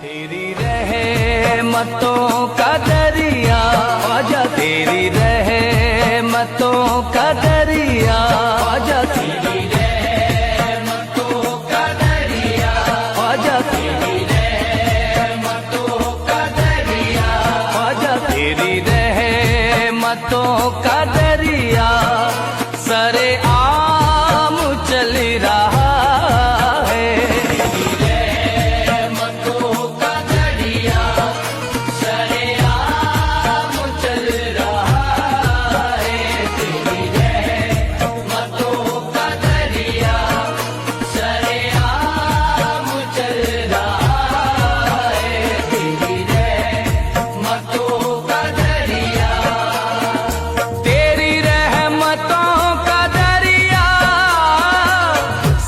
तेरी रहमतों का दरिया ख्वाजा, तेरी रहमतों का दरिया ख्वाजा, तेरी रहमतों का दरिया ख्वाजा, तेरी रहमतों का दरिया ख्वाजा, तेरी रहमतों का दरिया सरे आम चल रहा है।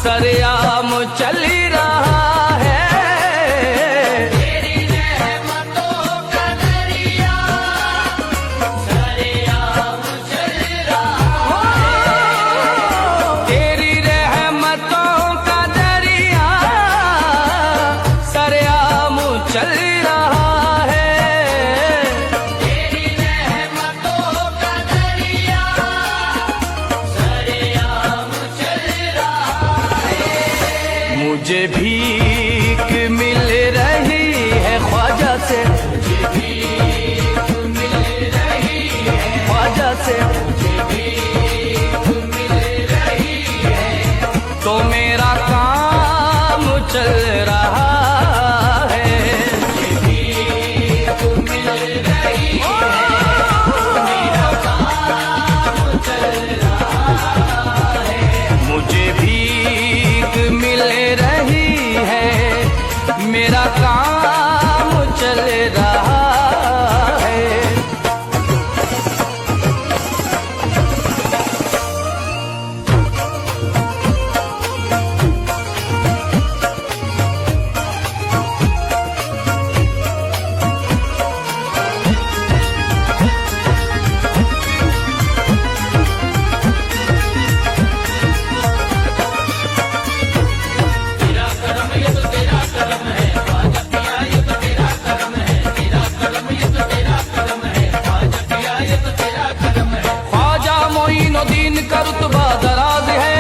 सरेआम चल रहा है, तेरी रहमतों का दरिया सरेआम चल रहा है। तेरी रहमतों का दरिया सरेआम चल रहा है, तेरी रहमतों का दरिया सरेआम चल रहा है। मुझे भीख मिल रही है ख्वाजा से, मुझे भीख मिल रही है ख्वाजा से, मुझे भीख मिल रही है तो मेरा काम चल रहा है। मुझे भीख मिल रही है तो मेरा काम चल रहा है। मुझे भीख मिल रही है मेरा काम चल रहा है। दीन का रुतबा दराज है,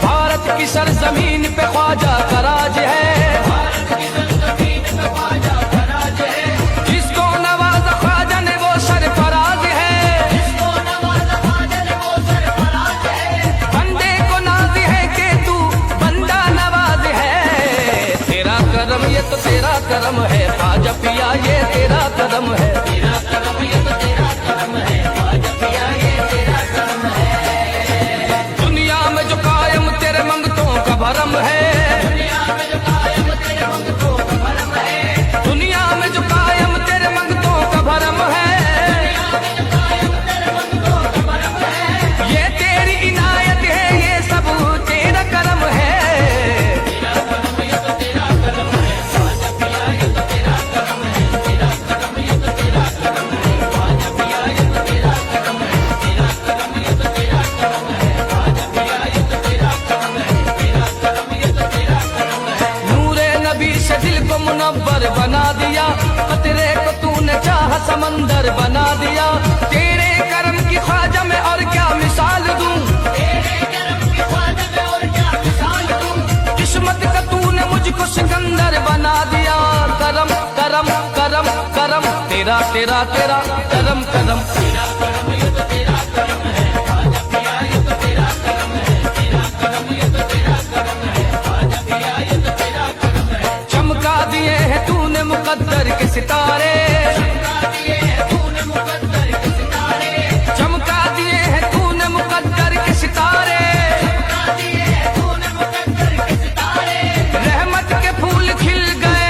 भारत की सरजमीन पे ख्वाजा का राज है, जिसको नवाजा ख्वाजा ने वो सरफराज है, बंदे को नाज है कि तू बंदा नवाज है। तेरा करम ये तो तेरा करम है ख्वाजा पिया, ये तेरा कदम है, तेरा करम ये तो तेरा करम है ख्वाजा पिया, ये तेरा करम है। दुनिया में जो कायम तेरे मंगतों का भरम है, दुनिया में जो कायम तेरे मंगतों का भरम है, दुनिया में जो कायम तेरे मंगतों का भरम है, दुनिया में जो कायम तेरे मंगतों का भरम है। ये तेरी इनायत है, ये सब तेरा करम है, तेरा करम ये तो तेरा करम है ख्वाजा पिया, ये तो तेरा करम है, तेरा करम ये तो तेरा करम है ख्वाजा पिया, ये तो तेरा करम है, तेरा करम ये तो तेरा करम है ख्वाजा पिया, ये तो तेरा करम है, तेरा करम ये तो तेरा करम है। नूरे नबी से दिल को मुनव्वर बना दिया, कतरे को तूने चाहा समंदर बना दिया। तेरे करम की ख्वाजा में और क्या मिसाल दूं, तेरे करम की ख्वाजा में और क्या मिसाल दूं। किस्मत का तूने मुझको सिकंदर बना दिया, करम करम करम करम तेरा तेरा तेरा करम करम, तेरा करम ये तो तेरा करम है ख्वाजा पिया, ये तो तेरा करम है, तेरा करम ये तो तेरा करम है ख्वाजा पिया, ये तो तेरा करम है। चमका दिए हैं तूने मुकद्दर के सितारे, चमका दिए हैं तूने मुकद्दर के सितारे, चमका दिए हैं तूने मुकद्दर के सितारे, चमका दिए हैं तूने मुकद्दर के सितारे। रहमत के फूल खिल गए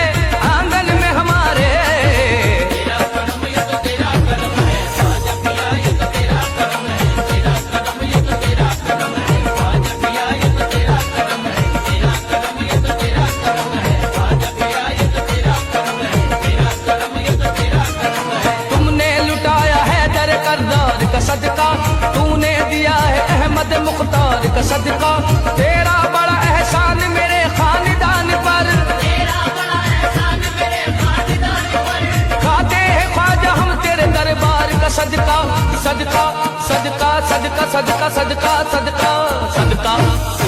आंगन में हमारे, तेरा करम ये तो तेरा करम है ख्वाजा पिया, ये तो सदका सदका सदका सदका